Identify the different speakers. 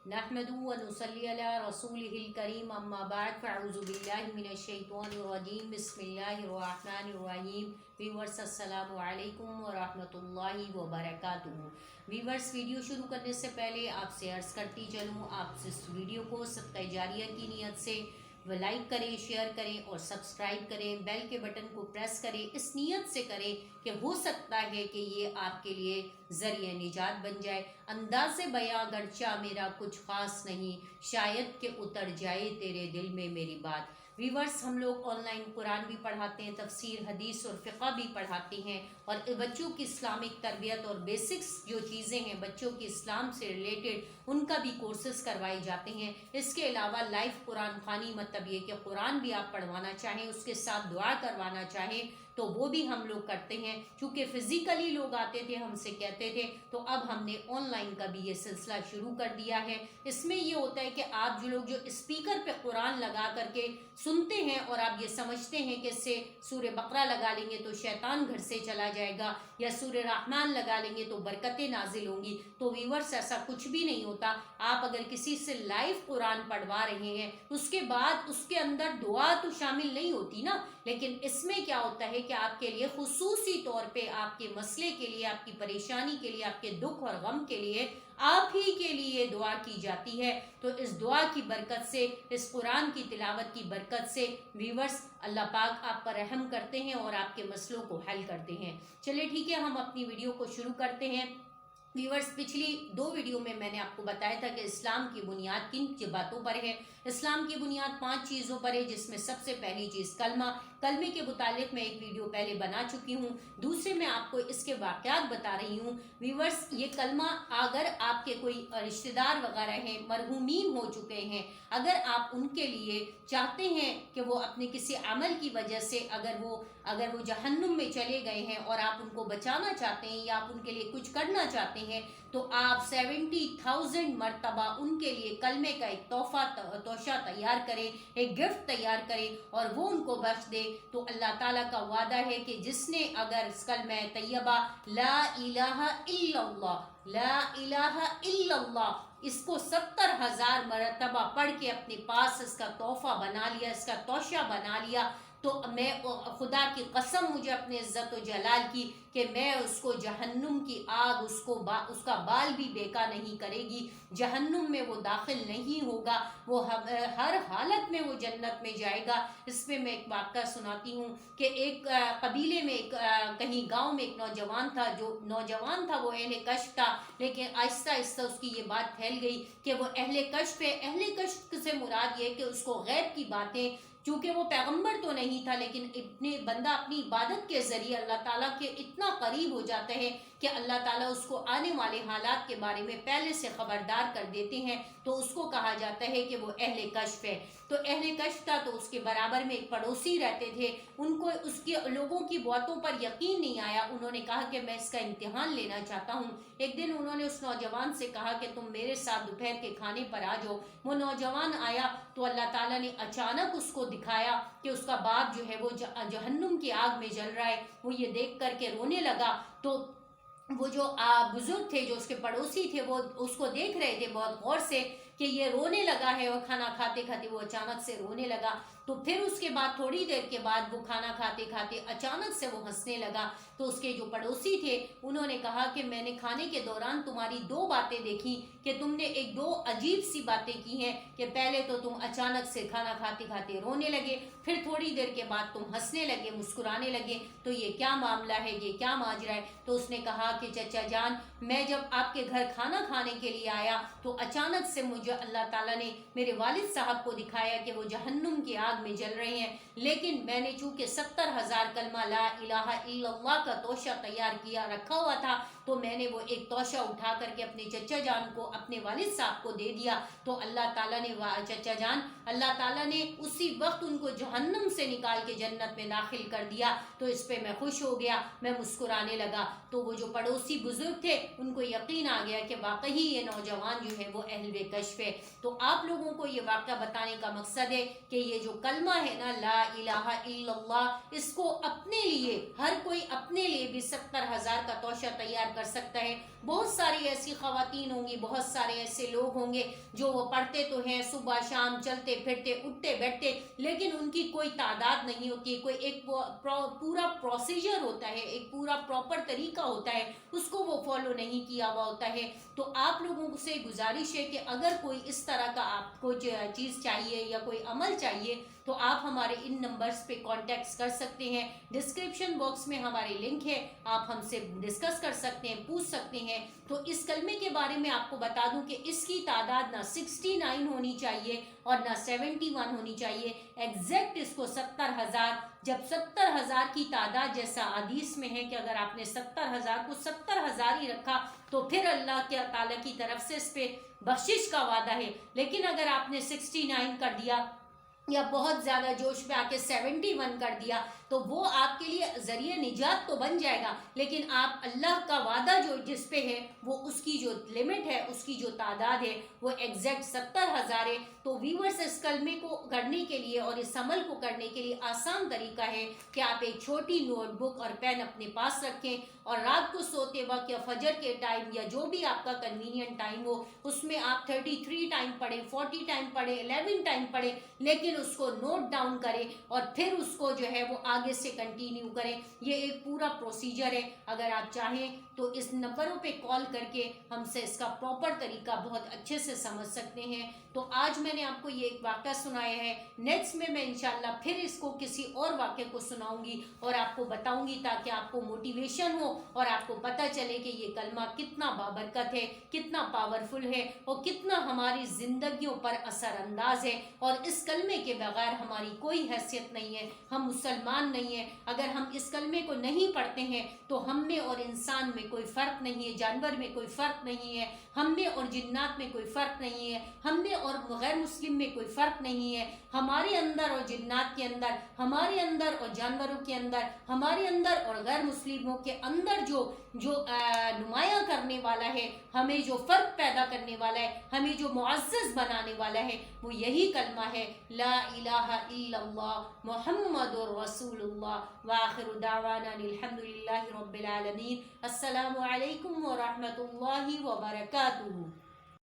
Speaker 1: नहमदुहु व नुसल्ली अला रसूलिहिल करीम अम्मा बाद फ़अऊज़ु बिल्लाहि मिनश शैतानिर रजीम बिस्मिल्लाहिर रहमानिर रहीम। व्यूअर्स अस्सलामु अलैकुम व रहमतुल्लाहि व बरकातुहू। व्यूअर्स, वीडियो शुरू करने से पहले आपसे अर्ज़ करती चलूँ, आप इस वीडियो को सदक़ा जारिया की नीयत से लाइक करें, शेयर करें और सब्सक्राइब करें, बेल के बटन को प्रेस करें। इस नीयत से करें कि हो सकता है कि ये आपके लिए ज़रिए निजात बन जाए। अंदाज़े बयां गर्चा मेरा कुछ ख़ास नहीं, शायद कि उतर जाए तेरे दिल में मेरी बात। वीवर्स, हम लोग ऑनलाइन कुरान भी पढ़ाते हैं, तफसीर, हदीस और फ़िक़्ह भी पढ़ाते हैं और बच्चों की इस्लामिक तरबियत और बेसिक्स जो चीज़ें हैं बच्चों की इस्लाम से रिलेटेड उनका भी कोर्सेज़ करवाए जाते हैं। इसके अलावा लाइव कुरान ख़ानी, मतलब ये कि कुरान भी आप पढ़वाना चाहें, उसके साथ दुआ करवाना चाहें तो वो भी हम लोग करते हैं। चूँकि फ़िज़िकली लोग आते थे, हमसे कहते थे, तो अब हमने ऑनलाइन का भी ये सिलसिला शुरू कर दिया है। इसमें ये होता है कि आप जो लोग जो स्पीकर पे कुरान लगा करके सुनते हैं और आप ये समझते हैं कि इससे सूरह बकरा लगा लेंगे तो शैतान घर से चला जाएगा या सूरह रहमान लगा लेंगे तो बरकतें नाजिल होंगी, तो व्यूअर्स ऐसा कुछ भी नहीं होता। आप अगर किसी से लाइव कुरान पढ़वा रहे हैं उसके बाद उसके अंदर दुआ तो शामिल नहीं होती ना, लेकिन इसमें क्या होता है कि आपके लिए खुसूसी तौर पे आपके मसले के लिए, आपकी परेशानी के लिए, आपके दुख और गम के लिए आप ही के लिए दुआ की जाती है। तो इस दुआ की बरकत से, इस कुरान की तिलावत की बरकत से व्यूअर्स, अल्लाह पाक आप पर रहम करते हैं और आपके मसलों को हल करते हैं। चलिए ठीक है, हम अपनी वीडियो को शुरू करते हैं। व्यूअर्स, पिछली 2 वीडियो में मैंने आपको बताया था कि इस्लाम की बुनियाद किन बातों पर है। इस्लाम की बुनियाद 5 चीज़ों पर है, जिसमें सबसे पहली चीज़ कलमा। कलमे के मुतालिक मैं एक वीडियो पहले बना चुकी हूँ। दूसरे में आपको इसके वाक़यात बता रही हूँ। व्यूअर्स, ये कलमा अगर आपके कोई रिश्तेदार वगैरह हैं, मरहूमीन हो चुके हैं, अगर आप उनके लिए चाहते हैं कि वो अपने किसी अमल की वजह से अगर वो जहन्नुम में चले गए हैं और आप उनको बचाना चाहते हैं या आप उनके लिए कुछ करना चाहते हैं, तो आप 70,000 मरतबा उनके लिए कलमे का एक तोशा तैयार करें, एक गिफ्ट तैयार करें और वो उनको बख्श दे। तो अल्लाह ताला का वादा है कि जिसने अगर कलमा तैयबा ला इलाहा इल्लल्लाह, ला इलाहा इल्लल्लाह इसको 70,000 मरतबा पढ़ के अपने पास इसका तोहफा बना लिया, इसका तोशा बना लिया, तो मैं खुदा की कसम, मुझे अपने इज़्ज़त व जलाल की, कि मैं उसको जहन्नुम की आग उसका बाल भी बेका नहीं करेगी। जहन्नुम में वो दाखिल नहीं होगा, वो हर हालत में वो जन्नत में जाएगा। इसमें मैं एक वाक़या सुनाती हूँ कि एक कबीले में कहीं गांव में एक नौजवान था। जो नौजवान था वो अहले कश्फ था, लेकिन आहिस्ता आहिस्ता उसकी ये बात फैल गई कि वो अहले कश्फ है। अहले कश्फ से मुराद ये कि उसको गैब की बातें, चूँकि वो पैगंबर तो नहीं था, लेकिन इतने बंदा अपनी इबादत के ज़रिए अल्लाह ताला के इतना करीब हो जाता है कि अल्लाह ताला उसको आने वाले हालात के बारे में पहले से ख़बरदार कर देते हैं, तो उसको कहा जाता है कि वो अहले कश्फ है। तो अहले कश्फ था, तो उसके बराबर में एक पड़ोसी रहते थे, उनको उसके लोगों की बातों पर यकीन नहीं आया। उन्होंने कहा कि मैं इसका इम्तिहान लेना चाहता हूँ। एक दिन उन्होंने उस नौजवान से कहा कि तुम मेरे साथ दोपहर के खाने पर आ जाओ। वो नौजवान आया तो अल्लाह ताला ने अचानक उसको दिखाया कि उसका बाप जो है वो जहन्नुम की आग में जल रहा है। वो ये देख करके रोने लगा। तो वो जो बुजुर्ग थे, जो उसके पड़ोसी थे, वो उसको देख रहे थे बहुत गौर से कि ये रोने लगा है, और खाना खाते खाते वो अचानक से रोने लगा। तो फिर उसके बाद थोड़ी देर के बाद वो खाना खाते खाते अचानक से वो हंसने लगा। तो उसके जो पड़ोसी थे उन्होंने कहा कि मैंने खाने के दौरान तुम्हारी 2 बातें देखी, कि तुमने 2 अजीब सी बातें की हैं, कि पहले तो तुम अचानक से खाना खाते खाते रोने लगे, फिर थोड़ी देर के बाद तुम हंसने लगे, मुस्कुराने लगे, तो ये क्या मामला है, ये क्या माजरा है। तो उसने कहा कि चचा जान, मैं जब आपके घर खाना खाने के लिए आया तो अचानक से मुझे अल्लाह ताला ने मेरे वालिद साहब को दिखाया कि वो जहन्नुम की आग में जल रहे हैं, लेकिन मैंने चूँकि 70,000 कलमा ला इलाहा इल्लल्लाह का तोशा तैयार किया रखा हुआ था, तो मैंने वो एक तोशा उठा करके अपने चचा जान को, अपने वालिद साहब को दे दिया। तो अल्लाह ताला ने चचा जान, अल्लाह ताला ने उसी वक्त उनको जहन्नम से निकाल के जन्नत में दाखिल कर दिया। तो इस पे मैं खुश हो गया, मैं मुस्कुराने लगा। तो वो जो पड़ोसी बुजुर्ग थे उनको यकीन आ गया कि वाकई ये नौजवान जो है वो अहले कश्फ है। तो आप लोगों को ये वाक़या बताने का मकसद है कि ये जो कलमा है ना, ला इलाहा इल्लल्लाह, इसको अपने लिए, हर कोई अपने लिए भी 70,000 का तोशा तैयार कर सकता है। بہت ساری ایسی خواتین ہوں گی، بہت سارے ایسے لوگ ہوں گے جو وہ پڑھتے تو ہیں صبح شام، چلتے پھرتے اٹھتے بیٹھتے، لیکن ان کی کوئی تعداد نہیں ہوتی، کوئی ایک پورا پروسیجر ہوتا ہے، ایک پورا پراپر طریقہ ہوتا ہے، اس کو وہ فالو نہیں کیا ہوا ہوتا ہے۔ تو آپ لوگوں سے گزارش ہے کہ اگر کوئی اس طرح کا آپ کو چیز چاہیے یا کوئی عمل چاہیے تو آپ ہمارے ان نمبرز پہ کانٹیکٹ کر سکتے ہیں، ڈسکرپشن باکس میں ہمارے لنک ہے، آپ ہم سے ڈسکس کر سکتے ہیں، پوچھ سکتے ہیں۔ تو اس کلمے کے بارے میں آپ کو بتا دوں کہ اس کی تعداد نہ 69 ہونی چاہیے اور نہ 71 ہونی چاہیے، ایگزیکٹ اس کو 70,000، جب 70,000 کی تعداد جیسا حدیث میں ہے کہ اگر آپ نے 70,000 کو 70,000 ہی رکھا تو پھر اللہ کے تعالیٰ کی طرف سے اس پہ بخشش کا وعدہ ہے، لیکن اگر آپ نے 69 کر دیا یا بہت زیادہ جوش پہ آ کے 71 کر دیا تو وہ آپ کے لیے ذریعہ نجات تو بن جائے گا، لیکن آپ اللہ کا وعدہ جو جس پہ ہے وہ اس کی جو لمٹ ہے، اس کی جو تعداد ہے وہ ایگزیکٹ 70,000 ہے۔ تو ویورز اس کلمے کو کرنے کے لیے اور اس عمل کو کرنے کے لیے آسان طریقہ ہے کہ آپ ایک چھوٹی نوٹ بک اور پین اپنے پاس رکھیں اور رات کو سوتے وقت یا فجر کے ٹائم یا جو بھی آپ کا کنوینئنٹ ٹائم ہو اس میں آپ 33 ٹائم پڑھیں، 40 ٹائم پڑھیں، 11 ٹائم پڑھیں، لیکن اس کو نوٹ ڈاؤن کریں اور پھر اس کو جو ہے وہ آگے سے کنٹینیو کریں۔ یہ ایک پورا پروسیجر ہے، اگر آپ چاہیں تو اس نمبروں پہ کال کر کے ہم سے اس کا پراپر طریقہ بہت اچھے سے سمجھ سکتے ہیں۔ تو آج میں نے آپ کو یہ ایک واقعہ سنایا ہے، نیکسٹ میں انشاءاللہ پھر اس کو کسی اور واقعے کو سناؤں گی اور آپ کو بتاؤں گی تاکہ آپ کو موٹیویشن ہو اور آپ کو پتہ چلے کہ یہ کلمہ کتنا بابرکت ہے، کتنا پاورفل ہے اور کتنا ہماری زندگیوں پر اثر انداز ہے، اور اس کلمے کے بغیر ہماری کوئی حیثیت نہیں ہے، ہم مسلمان نہیں ہیں۔ اگر ہم اس کلمے کو نہیں پڑھتے ہیں تو ہم میں اور انسان میں کوئی فرق نہیں ہے، جانور میں کوئی فرق نہیں ہے، ہم میں اور جنات میں کوئی فرق نہیں ہے، ہم میں اور غیر مسلم میں کوئی فرق نہیں ہے، ہمارے اندر اور جنات کے اندر، ہمارے اندر اور جانوروں کے اندر، ہمارے اندر اور غیر مسلموں کے اندر جو نمایاں کرنے والا ہے، ہمیں جو فرق پیدا کرنے والا ہے، ہمیں جو معزز بنانے والا ہے، وہ یہی کلمہ ہے، لا الہ الا اللہ محمد رسول اللہ۔ وآخر دعوانا الحمدللہ رب العالمین۔ السلام علیکم ورحمۃ اللہ وبرکاتہ۔